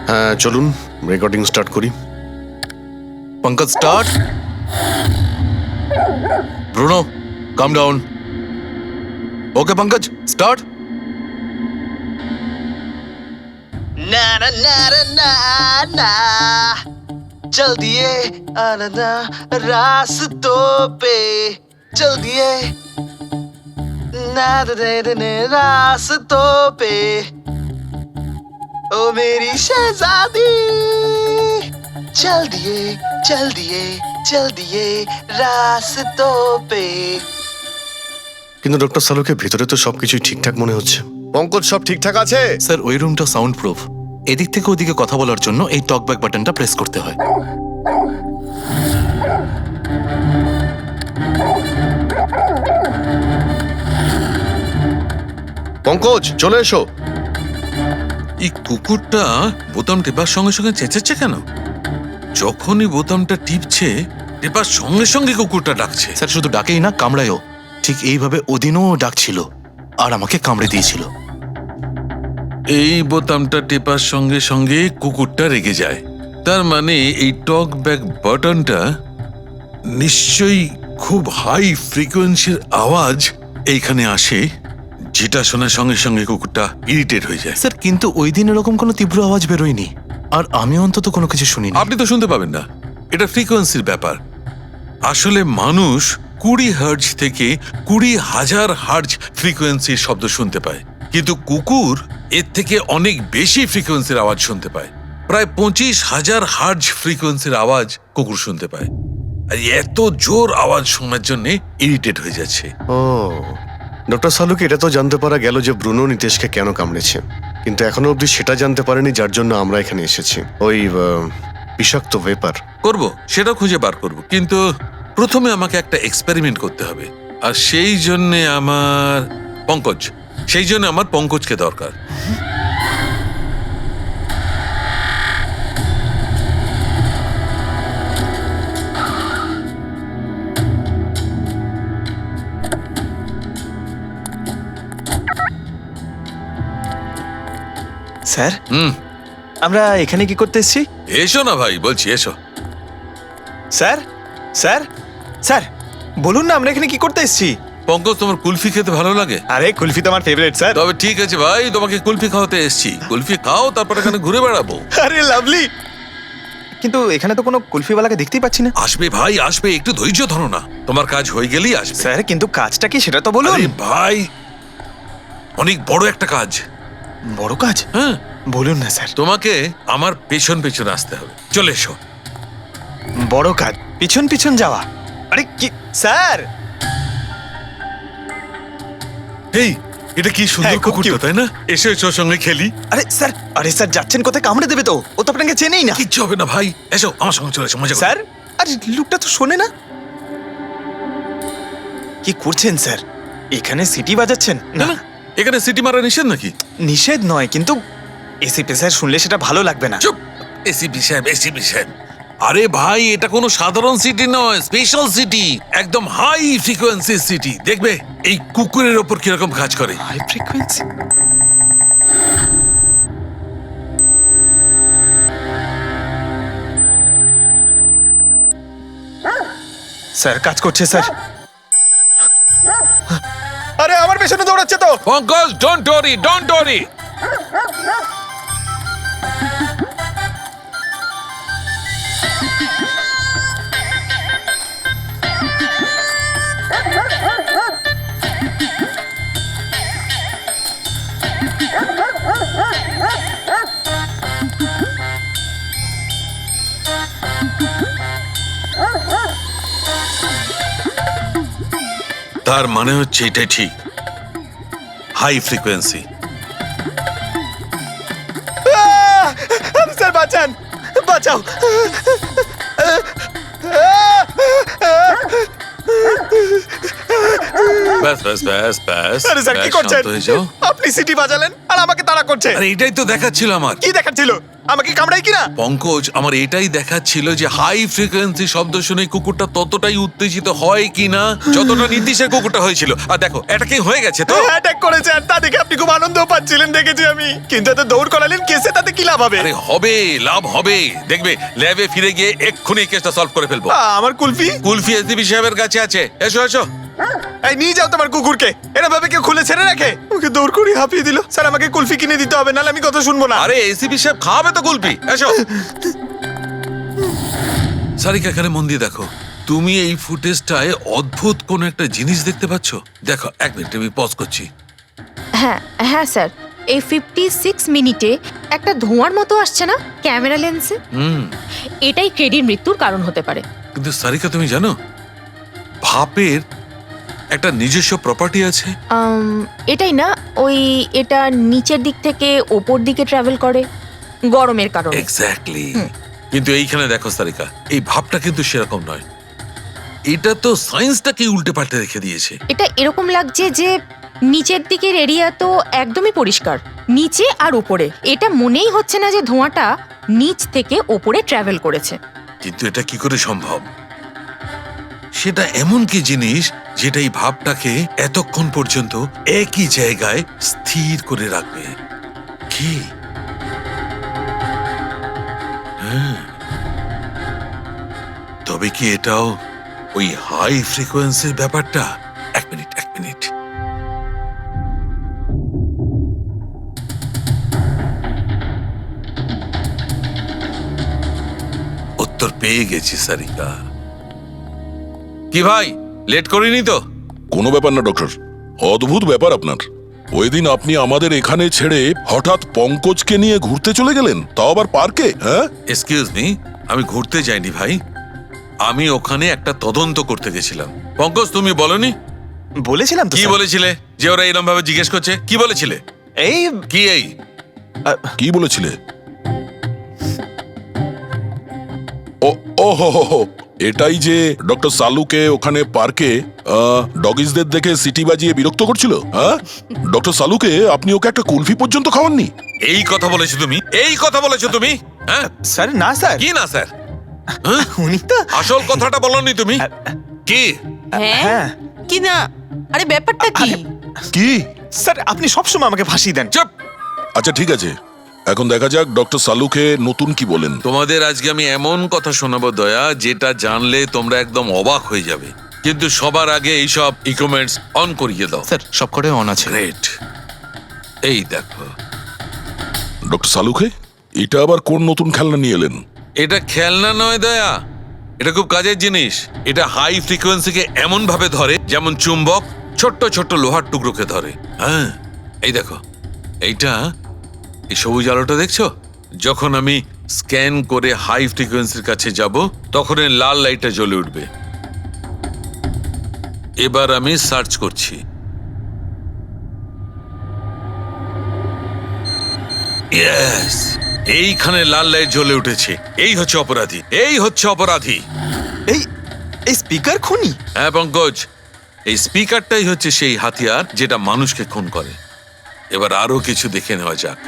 হ্যাঁ চলুন রেকর্ডিং স্টার্ট করি। পঙ্কজ স্টার্ট। ব্রুনো কাম ডাউন। ওকে পঙ্কজ স্টার্ট। ना ना ना ना ना चल दिए आना रास्तों पे चल दिए ना दे रास्तों पे ओ मेरी शहजादी चल दिए रास्तों पे। কিন্তু ডক্টর সালুকে ভিতরে তো সবকিছুই ঠিকঠাক মনে হচ্ছে। পঙ্কজ সব ঠিকঠাক আছে? স্যার ওই রুমটা সাউন্ড প্রুফ। এদিক থেকে ওদিকে কথা বলার জন্য এই টকব্যাক বাটনটা প্রেস করতে হয়। পঙ্কজ চলে এসো। এই কুকুরটা বোতাম টেপার সঙ্গে সঙ্গে চেঁচাচ্ছে কেন? যখনই বোতামটা টিপছে টেপার সঙ্গে সঙ্গে কুকুরটা ডাকছে। স্যার শুধু ডাকেই না, কামড়ায়ও। ঠিক এইভাবে ওদিনও ডাকছিল আর আমাকে কামড়ে দিয়েছিল। এই বোতামটা টেপার সঙ্গে সঙ্গে কুকুরটা রেগে যায়। তার মানে এই টক ব্যাক বাটনটা নিশ্চয়ই খুব হাই ফ্রিকোয়েন্সির আওয়াজ এইখানে আসে, যেটা শোনার সঙ্গে সঙ্গে কুকুরটা ইরিটেট হয়ে যায়। স্যার কিন্তু ওই দিন এরকম কোনো তীব্র আওয়াজ বেরোয়নি, আর আমি অন্তত কোনো কিছু শুনিনি। আপনি তো শুনতে পাবেন না, এটা ফ্রিকোয়েন্সির ব্যাপার। আসলে মানুষ 20 হার্জ থেকে 20,000 হার্জ ফ্রিকোয়েন্সির শব্দ শুনতে পায়, কিন্তু কুকুর এর থেকে অনেক বেশি ফ্রিকোয়েন্সির আওয়াজ শুনতে পায়। প্রায় 25,000 হার্জ ফ্রিকোয়েন্সির আওয়াজ কুকুর শুনতে পায়। আর এত জোর আওয়াজ শোনার জন্য ইরিটেট হয়ে যাচ্ছে। ও ডক্টর সালুকে এটা তো জানতে পারা গেল যে ব্রুনো নিতেশকে কেন কামড়েছে, কিন্তু এখনো অবধি সেটা জানতে পারেনি যার জন্য আমরা এখানে এসেছি। ওই বিষাক্ত ভেপার। করব, সেটা খুঁজে বার করব, কিন্তু প্রথমে আমাকে একটা এক্সপেরিমেন্ট করতে হবে। আর সেই জন্য আমার পঙ্কজকে দরকার। স্যার হুম, আমরা এখানে কি করতে এসেছি? এসো না ভাই, বলছি এসো। স্যার স্যার স্যার বলুন না আমরা এখানে কি করতে এসেছি? পঙ্কজ, তোমার কুলফি খেতে ভালো লাগে? আরে কুলফি তো আমার ফেভারিট স্যার। তবে ঠিক আছে ভাই, তোমাকে কুলফি খাওয়াতে এসেছি। কুলফি খাও, তারপর এখানে ঘুরে বেড়াবো। আরে লাভলি, কিন্তু এখানে তো কোনো কুলফিওয়ালাকে দেখতেই পাচ্ছি না। আসবে ভাই, আসবে, একটু ধৈর্য ধরো না, তোমার কাজ হয়ে গেলেই আসবে। স্যার কিন্তু কাজটা কি সেটা তো বলুন। আরে ভাই, অনেক বড় একটা কাজ। বড় কাজ? হ্যাঁ, বলুন না স্যার। তোমাকে আমার পেছন পেছন আসতে হবে। চলে এসো। বড় কাজ, পিছন পিছন যাওয়া? আরে কি স্যার? এই, এটা কি সুন্দর হ্যাঁ, খুব কুকুরটা, cute। তাই না? এসো এসো, ওর সঙ্গে খেলি। আরে স্যার যাচ্ছেন কোথায়? কামড়ে দেবে তো, ও তো আপনাকে চেনেই না। কিচ্ছু হবে না ভাই, এসো আমার সঙ্গে চলে এসো, মজা করো। স্যার আরে লোকটা তো শোনে না। কি করছেন স্যার? এখানে সিটি বাজাচ্ছেন? না না, এখানে সিটি মারা নিষেধ নাকি? নিষেধ নয়, কিন্তু এসিপি স্যার শুনলে সেটা ভালো লাগবে না। চুপ, এসিপি সাহেব, এসিপি সাহেব। আরে ভাই, এটা কোনো সাধারণ সিটি নয়, স্পেশাল সিটি, একদম হাই ফ্রিকোয়েন্সি সিটি। দেখবে এই কুকুরের ওপর কিরকম কাজ করে। High frequency? স্যার কাজ করছে স্যার। আরে আমার পেছনে দৌড়াচ্ছে তো। Pankaj, don't worry, don't worry. তার মানে হচ্ছে এটাই ঠিক, হাই ফ্রিকোয়েন্সি। স্যার বাঁচান, বাঁচাও। ব্যাস ব্যাস ব্যাস ব্যাস আরে স্যার কি ব্যাস, করছেন শান্ত হয়ে যাও। আপনি সিটি বাজালেন আর আমাকে তাড়া করছেন। আরে এটাই তো দেখাচ্ছিল আমার কি দেখাচ্ছিল? আমাকে কামড়াই কিনা? পঙ্কজ, আমার এটাই দেখাচ্ছিল যে হাই ফ্রিকোয়েন্সি শব্দ শুনে কুকুরটা ততটাই উত্তেজিত হয় কিনা যতটা নীতিশের কুকুরটা হয়েছিল। আর দেখো এটা কি হয়ে গেছে তো। অ্যাটাক করেছে আর তা দেখে আপনি খুব আনন্দ পাচ্ছিলেন দেখেছি আমি, কিন্তু এত দৌড় করালেন কেসে, তাতে কি লাভ হবে? আরে হবে, লাভ হবে, দেখবে ল্যাবে ফিরে গিয়ে এক্ষুনি কেসটা সলভ করে ফেলবো। আমার কুলফি? কুলফি এসডিপি সাহেবের কাছে আছে, এসো এসো। এই নিয়ে যাও তোমার কুকুরকে, এরা ভাবে কেউ খুলে ছেড়ে রাখে? ওকে দৌড় করে হাঁপিয়ে দিল। স্যার আমাকে কুলফি কিনে দিতে হবে, নাহলে আমি কথা শুনবো না। আরে এসিপি সাহেব খাওয়াবে তো কুলফি, এসো। সারিকা এখানে মন দিয়ে দেখো, তুমি এই ফুটেজটায় অদ্ভুত কোন একটা জিনিস দেখতে পাচ্ছ। দেখো 1 মিনিট, আমি পজ করছি। হ্যাঁ হ্যাঁ স্যার, এই 56 মিনিটে একটা ধোঁয়ার মতো আসছে না ক্যামেরা লেন্সে? এটাই কেডির মৃত্যুর কারণ হতে পারে। কিন্তু সারিকা তুমি জানো ভাপের একটা নিজস্ব প্রপার্টি আছে। এটাই না, ওই এটা নিচের দিক থেকে ওপর দিকে ট্রাভেল করে গরমের কারণে। এক্স্যাক্টলি। কিন্তু এইখানে দেখো সারিকা, এই ভাবটা কিন্তু সেরকম নয়, এটা তো সায়েন্সটাকে উল্টে পাল্টে রেখে দিয়েছে। এটা এরকম লাগছে যে নিচের দিকের এরিয়া তো একদমই পরিষ্কার, নিচে আর উপরে এটা মনেই হচ্ছে না যে ধোঁয়াটা নিচ থেকে ওপরে ট্রাভেল করেছে। কিন্তু এটা কি করে সম্ভব? সেটা এমন কি জিনিস যেটা এই ভাবটাকে এতক্ষণ পর্যন্ত একই জায়গায় স্থির করে রাখবে? কি? হ্যাঁ। তবে কি এটাও ওই হাই ফ্রিকোয়েন্সির ব্যাপারটা? 1 মিনিট 1 মিনিট। উত্তর পেয়ে গেছি সারিকা। কি ভাই, লেট করিনি তো? কোনো ব্যাপার না ডক্টর, অদ্ভুত ব্যাপার আপনার। ওই দিন আপনি আমাদের এখানে ছেড়ে হঠাৎ পঙ্কজকে নিয়ে ঘুরতে চলে গেলেন, তাও আবার পার্কে। হ্যাঁ, এক্সকিউজ মি, আমি ঘুরতে যাইনি ভাই, আমি ওখানে একটা তদন্ত করতে গেছিলাম। পঙ্কজ তুমি বলনি? বলেছিলাম তো কি স্যার। বলেছিলে যে ওরা এরকম ভাবে জিজ্ঞেস করছে? কি বলেছিলে? এই কি এই? কি বলেছিলে? ও হো হো হো, এটাই যে ডক্টর সালুকে ওখানে পার্কে ডগিসদের দেখে সিটি বাজিয়ে বিরক্ত করছিল। হ্যাঁ, ডক্টর সালুকে আপনি ওকে একটা কুলফি পর্যন্ত খাওয়াননি। এই কথা বলেছো তুমি? এই কথা বলেছো তুমি? হ্যাঁ স্যার না স্যার, কি না স্যার? উনি তো আসল কথাটা বলনি তুমি। কি? হ্যাঁ কি না? আরে ব্যাপারটা কি? কি? স্যার আপনি সবসময় আমাকে ফাঁসি দেন। চুপ। আচ্ছা ঠিক আছে, এখন দেখা যাক ডক্টর সালুকে নতুন কি বলেন। তোমাদের আজকে আমি এমন কথা শোনাবো দয়া, যেটা জানলে তোমরা একদম অবাক হয়ে যাবে। কিন্তু সবার আগে এইসব ইকুইপমেন্টস অন করিয়ে দাও। স্যার সব কটাই অন আছে। গ্রেট। এই দেখো, ডক্টর সালুকে এটা আবার কোন নতুন খেলনা নিয়ে এলেন? এটা খেলনা নয় দয়া, এটা খুব কাজের জিনিস। এটা হাই ফ্রিকোয়েন্সিকে এমন ভাবে ধরে যেমন চুম্বক ছোট্ট ছোট্ট লোহার টুকরোকে ধরে। হ্যাঁ, এই দেখো, এইটা এই সবুজ আলোটা দেখছো? যখন আমি স্ক্যান করে হাই ফ্রিকোয়েন্সির কাছে যাব তখন এই লাল লাইটটা জ্বলে উঠবে। এবার আমি সার্চ করছি। ইয়েস, এইখানে লাল লাইট জ্বলে উঠেছে। এই হচ্ছে অপরাধী, এই হচ্ছে অপরাধী। এই এই স্পিকার খুনি? হ্যাঁ পঙ্কজ, এই স্পিকারটাই হচ্ছে সেই হাতিয়ার যেটা মানুষকে খুন করে। এবার আরো কিছু দেখে নেওয়া যাক।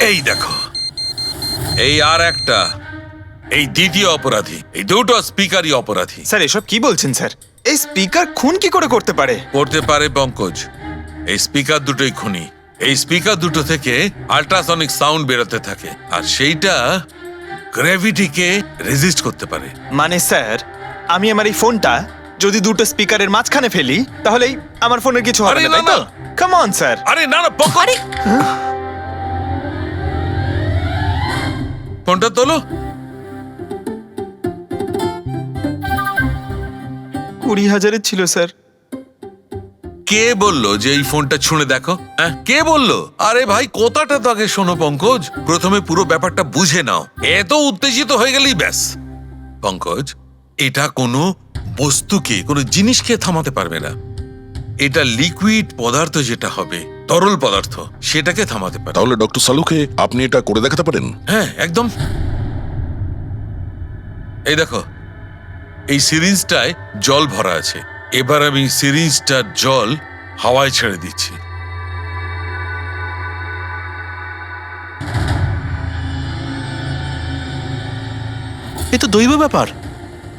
এই দেখো, এই আর একটা, এই দ্বিতীয় অপরাধী। এই দুটো স্পিকারই অপরাধী। স্যার এসব কি বলছেন স্যার? এই স্পিকার খুন কি করে করতে পারে? করতে পারে পঙ্কজ, এই স্পিকার দুটোই খুনি। এই স্পিকার দুটো থেকে আল্ট্রাসনিক সাউন্ড বেরোতে থাকে, আর সেইটা গ্র্যাভিটিকে রেজিস্ট করতে পারে। মানে স্যার, আমি আমার এই ফোনটা যদি দুটো স্পিকারের মাঝখানে ফেলি তাহলেই আমার ফোনের কিছু হবে আরে না, তাই না, তো? না। Come on sir. আরে না না পঙ্কজ, ফোনটা তোলো। 20,000-এর ছিল স্যার। কে বললো যে এই ফোনটা ছুঁড়ে দেখো? হ্যাঁ, কে বললো? আরে ভাই, কথাটা তো আগে শোনো পঙ্কজ, প্রথমে পুরো ব্যাপারটা বুঝে নাও। এত উত্তেজিত হয়ে গেলেই ব্যাস। পঙ্কজ, এটা কোনো বস্তুকে, কোনো জিনিসকে থামাতে পারবে না। এটা লিকুইড পদার্থ, যেটা হবে তরল পদার্থ, সেটাকে থামাতে পারে। তাহলে ডক্টর সালুকে আপনি এটা করে দেখাতে পারেন? হ্যাঁ একদম। এই দেখো, এই সিরিঞ্জটায় জল ভরা আছে। এবার আমি সিরিঞ্জটার জল হাওয়ায় ছেড়ে দিচ্ছি। এ তো দৈব ব্যাপার,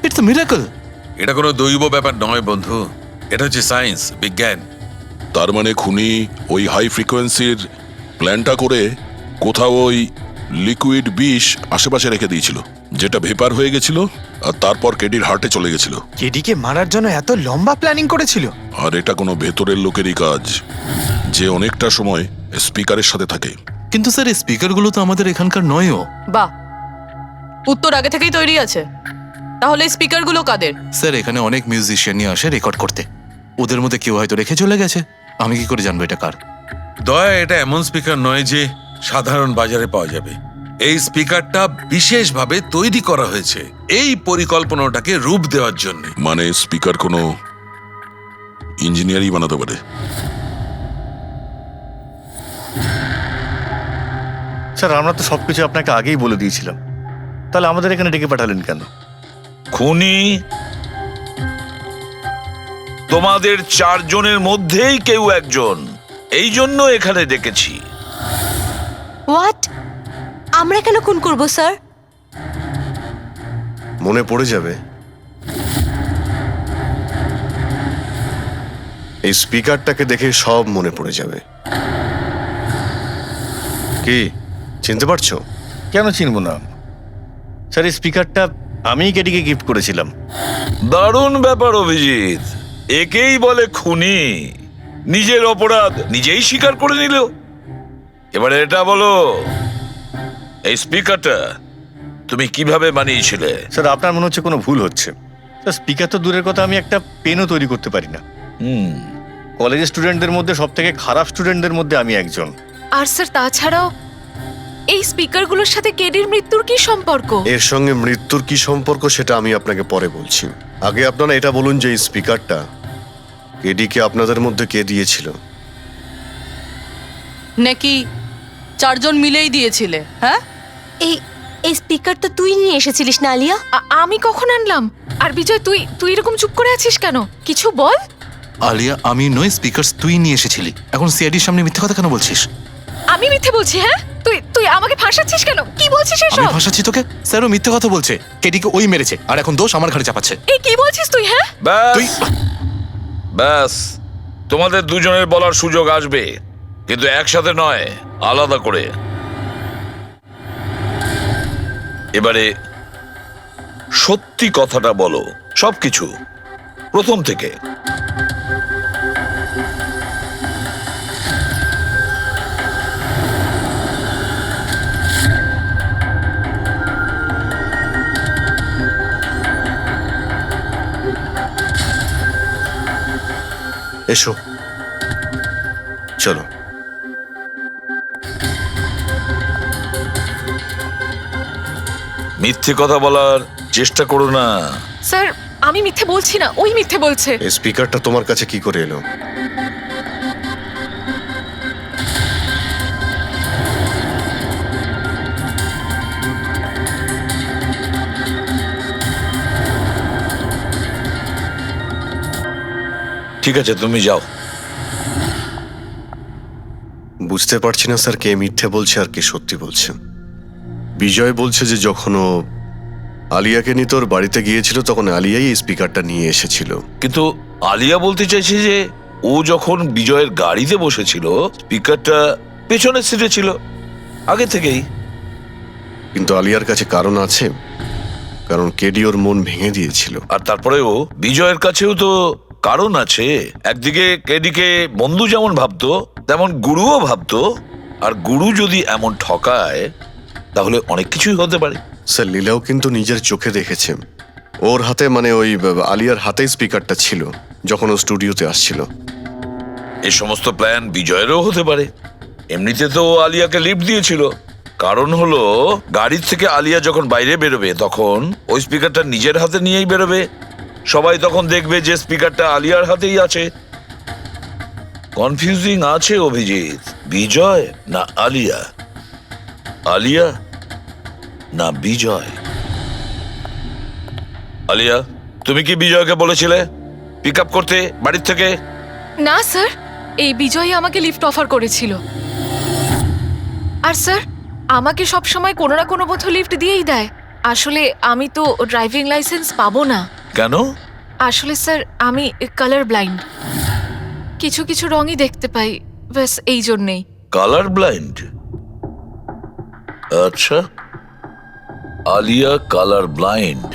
ইটস আ মিরাকল। এটা কোনো দৈব ব্যাপার নয় বন্ধু, এটা হচ্ছে সায়েন্স, বিজ্ঞান। তার মানে খুনি ওই হাই ফ্রিকোয়েন্সির প্ল্যানটা করে কোথাও ওই লিকুইড বিষ আশেপাশে রেখে দিয়েছিল, যেটা ভেপার হয়ে গেছিল আর তারপর কেডির হার্টে চলে গেছিল। কেডিকে মারার জন্য এত লম্বা প্ল্যানিং করেছিল? আর এটা কোনো ভেতরের লোকেরই কাজ, যে অনেকটা সময় স্পিকারের সাথে থাকে। কিন্তু স্যার এই স্পিকারগুলো তো আমাদের এখানকার নয়ও। বাহ, উত্তর আগে থেকেই তৈরি আছে। তাহলে স্পিকারগুলো কাদের? স্যার এখানে অনেক মিউজিশিয়ানই আসে রেকর্ড করতে, ওদের মধ্যে কেউ হয়তো রেখে চলে গেছে। আমি কি করে জানবো এটা কার? দয়া, এটা এমন স্পিকার নয় যে সাধারণ বাজারে পাওয়া যাবে। এই স্পিকারটা বিশেষভাবে তৈরি করা হয়েছে এই পরিকল্পনাটাকে রূপ দেওয়ার জন্য। মানে স্পিকার কোনো ইঞ্জিনিয়ারই বানাতে পারে। স্যার আমরা তো সবকিছু আপনাকে আগেই বলে দিয়েছিলাম, তাহলে আমাদের এখানে ডেকে পাঠালেন কেন? খুনি তোমাদের 4 জনের মধ্যেই কেউ একজন, এই জন্য এখানে ডেকেছি। হোয়াট? আমরা কেন খুন করব স্যার? মনে পড়ে যাবে এই স্পিকারটাকে দেখে, সব মনে পড়ে যাবে। কি চিনতে পারছো? কেন চিনব না স্যার, এই স্পিকারটা আমিই কেডিকে গিফট করেছিলাম। দারুণ ব্যাপার অভিজিৎ, একেই বলে খুনি। নিজের অপরাধ নিজেই স্বীকার করে নিল। এবারে এটা বলো, এই স্পিকারটা তুমি কিভাবে বানিয়েছিলে? স্যার আপনার মনে হচ্ছে কোনো ভুল হচ্ছে। স্যার স্পিকার তো দূরের কথা, আমি একটা পেনও তৈরি করতে পারি না। কলেজের স্টুডেন্টদের মধ্যে সব থেকে খারাপ স্টুডেন্টদের মধ্যে আমি একজন। আর স্যার তাছাড়াও এই স্পিকারগুলোর সাথে কেডির মৃত্যুর কি সম্পর্ক? এর সঙ্গে মৃত্যুর কি সম্পর্ক সেটা আমি আপনাকে পরে বলছি। আগে আপনারা এটা বলুন যে এই স্পিকারটা কেডিকে আপনাদের মধ্যে কে দিয়েছিল? নাকি 4 জন মিলেই দিয়েছিলে? হ্যাঁ, এই এই স্পিকার তো তুই নিয়ে এসেছিলিস না আলিয়া? আমি কখন আনলাম? আর বিজয়, তুই তুই এরকম চুপ করে আছিস কেন? কিছু বল। আলিয়া, আমি নই, স্পিকারস তুই নিয়ে এসেছিলি। এখন সিআইডির সামনে মিথ্যে কথা কেন বলছিস? আমি মিথ্যে বলছি? হ্যাঁ, তুই তুই আমাকে ফাঁসাচ্ছিস কেন? কি বলছিস আমি এসব? ভাসাচ্ছি তোকে? স্যারও মিথ্যে কথা বলছে, কেডিকে ওই মেরেছে আর এখন দোষ আমার ঘাড়ে চাপাচ্ছে। এই কি বলছিস তুই? হ্যাঁ, তুই ব্যাস, তোমাদের দুজনের বলার সুযোগ আসবে, কিন্তু একসাথে নয়, আলাদা করে। এবারে সত্যি কথাটা বলো, সবকিছু প্রথম থেকে। এসো, চলো। মিথ্যে কথা বলার চেষ্টা করো না। স্যার আমি মিথ্যে বলছি না, ওই মিথ্যে বলছে। এই স্পিকারটা তোমার কাছে কি করে এলো? ঠিক আছে, তুমি যাও। বুঝতে পারছি না স্যার, কে মিথ্যে বলছে আর কে সত্যি বলছে। বিজয় বলছে যে যখন ও আলিয়াকে নিয়ে তোর বাড়িতে গিয়েছিল তখন আলিয়াই এই স্পিকারটা নিয়ে এসেছিল। কিন্তু আলিয়া বলতে চাইছে যে ও যখন বিজয়ের গাড়িতে বসেছিল স্পিকারটা পেছনের সিটে ছিল আগে থেকেই। কিন্তু আলিয়ার কাছে কারণ আছে, কারণ কেডি ওর মন ভেঙে দিয়েছিল। আর তারপরেও বিজয়ের কাছেও তো কারণ আছে। একদিকে কেডিকে বন্ধু যেমন ভাবতো তেমন গুরুও ভাবতো, আর গুরু যদি এমন ঠকায় তাহলে অনেক কিছুই হতে পারে। স্যার লীলাও কিন্তু নিজের চোখে দেখেছে, ওর হাতে মানে ওই আলিয়ার হাতেই স্পিকারটা ছিল যখন ও স্টুডিওতে আসছিল। এই সমস্ত প্ল্যান বিজয়েরও হতে পারে। এমনিতে তো ও আলিয়াকে লিফট দিয়েছিল, কারণ হলো গাড়ির থেকে আলিয়া যখন বাইরে বেরোবে তখন ওই স্পিকারটা নিজের হাতে নিয়েই বেরোবে। সবাই তখন দেখবে যে স্পিকারটা আলিয়ার হাতেই আছে। কনফিউজিং আছে অভিজিৎ, বিজয় না আলিয়া, আলিয়া না বিজয়। আলিয়া, তুমি কি বিজয়কে বলেছিলে পিক আপ করতে বাড়ির থেকে? না স্যার, এই বিজয় আমাকে লিফট অফার করেছিল। আর স্যার, আমাকে সব সময় কোনো না কোনো পথে লিফট দিয়েই দেয়। আসলে আমি তো ড্রাইভিং লাইসেন্স পাবো না। কেন? আসলে স্যার, আমি কালার ব্লাইন্ড, কিছু কিছু রঙই দেখতে পাই, ব্যাস এই জন্যেই। Colour blind? আচ্ছা, আলিয়া কালার ব্লাইন্ড।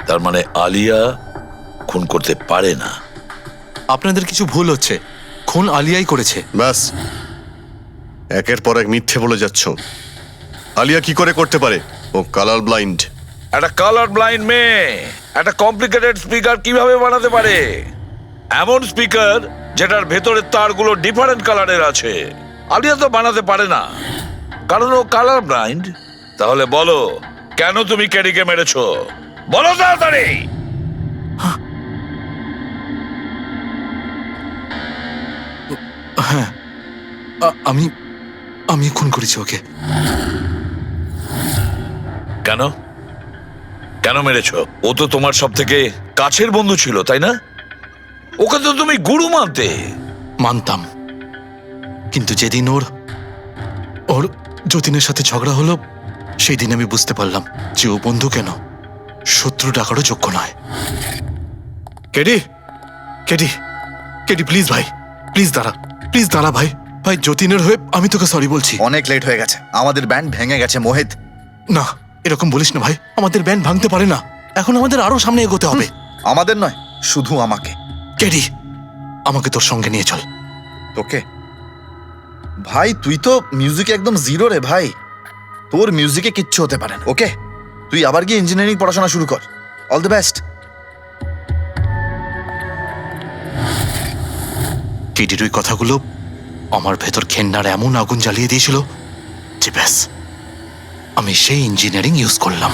তার মানে আলিয়া খুন করতে পারে না। আপনাদের কিছু ভুল হচ্ছে, খুন আলিয়াই করেছে। ব্যাস, একের পর এক মিথ্যে বলে যাচ্ছ। আলিয়া কি করে করতে পারে? ও কালার ব্লাইন্ড। একটা কালার ব্লাইন্ড মেয়ে একটা কমপ্লিকেটেড স্পিকার কিভাবে বানাতে পারে? এমন স্পিকার যেটার ভেতরের তারগুলো ডিফারেন্ট কালারের আছে। আলিয়া তো বানাতে পারে না, কারণ ও কালার ব্লাইন্ড। তাহলে বলো, কেন তুমি কেডিকে মেরেছো? বলো তাড়াতাড়ি। হ্যাঁ, আমি আমি খুন করেছি ওকে। কেন কেন মেরেছো? ও তো তোমার সব থেকে কাছের বন্ধু ছিল, তাই না? ওকে তো তুমি গুরু মানতে। মানতাম, কিন্তু যেদিন ওর ওর যতীনের সাথে ঝগড়া হলো, সেই দিন আমি বুঝতে পারলাম যে ও বন্ধু কেন শত্রু ডাকারও যোগ্য নয়। কেডি, কেডি, কেডি, প্লিজ ভাই, প্লিজ দাঁড়া, প্লিজ দাঁড়া ভাই। ভাই, যতীনের হয়ে আমি তোকে সরি বলছি। অনেক লেট হয়ে গেছে, আমাদের ব্যান্ড ভেঙে গেছে মোহিত। না, এরকম বলিস না ভাই, আমাদের ব্যান্ড ভাঙতে পারে না। এখন আমাদের আরো সামনে এগোতে হবে। আমাদের নয়, শুধু আমাকে। কেডি, আমাকে তোর সঙ্গে নিয়ে চল। তোকে? ভাই, তুই তো মিউজিকে একদম জিরো রে ভাই। তোর মিউজিকে কিচ্ছু হতে পারে না। ওকে, তুই আবার গিয়ে ইঞ্জিনিয়ারিং পড়াশোনা শুরু কর। All the best. কেডির ওই কথাগুলো আমার ভেতর ঘেন্নার এমন আগুন জ্বালিয়ে দিয়েছিল যে ব্যাস, আমি সেই ইঞ্জিনিয়ারিং ইউজ করলাম।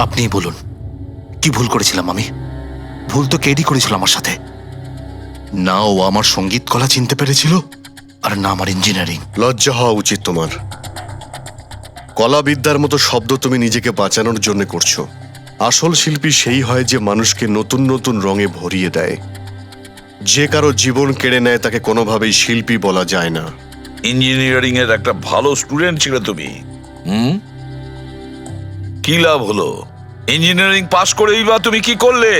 আপনিই বলুন, কি ভুল করেছিলাম আমি? ভুল তো কেডি করেছিল আমার সাথে। না ও আমার সঙ্গীত কলা চিনতে পেরেছিল, আর না আমার ইঞ্জিনিয়ারিং। লজ্জা হওয়া উচিত তোমার। কলাবিদ্যার মতো শব্দ তুমি নিজেকে বাঁচানোর জন্য করছো। আসল শিল্পী সেই হয় যে মানুষকে নতুন নতুন রঙে ভরিয়ে দেয়। যে কারো জীবন কেড়ে নেয় তাকে কোনোভাবেই শিল্পী বলা যায় না। ইঞ্জিনিয়ারিং এর একটা ভালো স্টুডেন্ট ছিল তুমি। কি লাভ হলো? ইঞ্জিনিয়ারিং পাশ করেই বা তুমি কি করলে?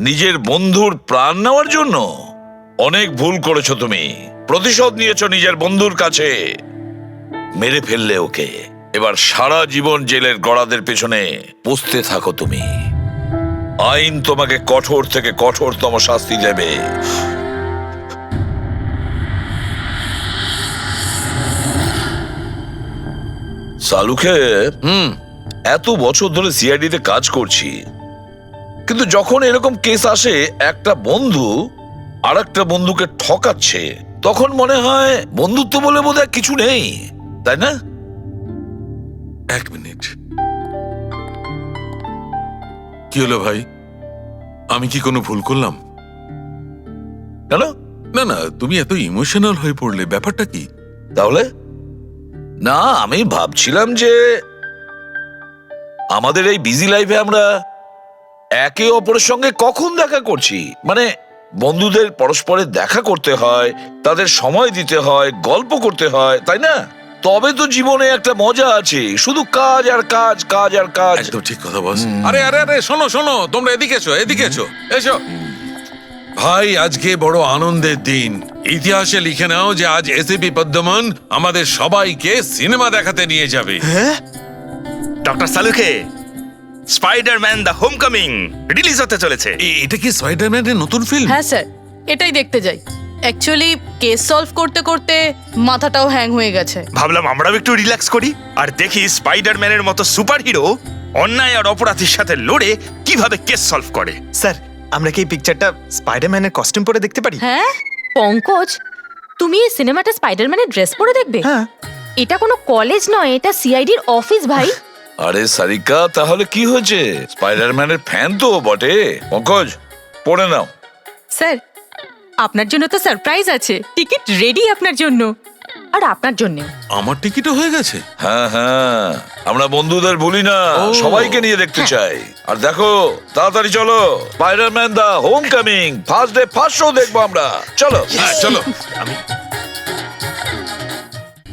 নিজের বন্ধুর প্রাণ নেওয়ার জন্য? অনেক ভুল করেছো তুমি। প্রতিশোধ নিয়েছো নিজের বন্ধুর কাছে। মেরে ফেললে ওকে। এবার সারা জীবন জেলের গড়াদের পেছনে পৌঁছতে থাকো তুমি। আইন তোমাকে কঠোর থেকে কঠোরতম শাস্তি দেবে। সালুকে এত বছর ধরে সিআইডি তে কাজ করছি, কিন্তু যখন এরকম কেস আসে একটা বন্ধু আর একটা বন্ধুকে ঠকাচ্ছে, তখন মনে হয় বন্ধুত্ব বলে বোধহয় কিছু নেই, তাই না? এক মিনিট, কি হলো ভাই? আমি কি কোনো ভুল করলাম? কেন? না না, তুমি এত ইমোশনাল হয়ে পড়লে, ব্যাপারটা কি? তাহলে না, আমি ভাবছিলাম যে আমাদের এই বিজি লাইফে আমরা একে অপরের সঙ্গে কখন দেখা করছি। মানে বন্ধুদের পরস্পরের দেখা করতে হয়, তাদের সময় দিতে হয়, গল্প করতে হয়, তাই না? তবে তো জীবনে একটা মজা আছে। শুধু কাজ আর কাজ, কাজ আর কাজ। একদম ঠিক কথা বস। আরে আরে আরে, শোনো শোনো, তোমরা এদিকে এসো, এদিকে এসো, এসো। ভাই, আজকে বড় আনন্দের দিন। ইতিহাসে লিখে নাও যে আজ এসিপি পদ্মমন আমাদের সবাইকে সিনেমা দেখাতে নিয়ে যাবে। ডক্টর সালুকে, স্পাইডারম্যান দ্য হোমকামিং রিলিজ হতে চলেছে। এটা কি স্পাইডারম্যানের নতুন ফিল্ম? হ্যাঁ স্যার, এটাই দেখতে যাই। অ্যাকচুয়ালি কেস সলভ করতে করতে মাথাটাও হ্যাং হয়ে গেছে। ভাবলাম আমরাও একটু রিল্যাক্স করি আর দেখি স্পাইডারম্যানের মতো সুপার হিরো অন্যায় আর অপরাধীর সাথে লড়ে কিভাবে কেস সলভ করে। স্যার আমরা কি এই পিকচারটা স্পাইডারম্যানের কস্টিউম পরে দেখতে পারি? হ্যাঁ পঙ্কজ, তুমি এই সিনেমাটা স্পাইডারম্যানের ড্রেস পরে দেখবে? হ্যাঁ। এটা কোনো কলেজ নয়, এটা সিআইডির অফিস ভাই। আরে সারিকা, তাহলে কি হয়েছে? স্পাইডারম্যানের ফ্যান তো ও বটে। পঙ্কজ, পড়ে নাও। স্যার আপনার জন্য তো সারপ্রাইজ আছে, টিকিট রেডি আপনার জন্য আর আপনার জন্য। আমার টিকিটও হয়ে গেছে। হ্যাঁ হ্যাঁ, আমরা বন্ধুদের ভুলি না, ও। সবাইকে নিয়ে দেখতে চাই। আর দেখো, তাড়াতাড়ি চলো, Spiderman the Homecoming first day first show দেখবো আমরা। চলো। হ্যাঁ চলো।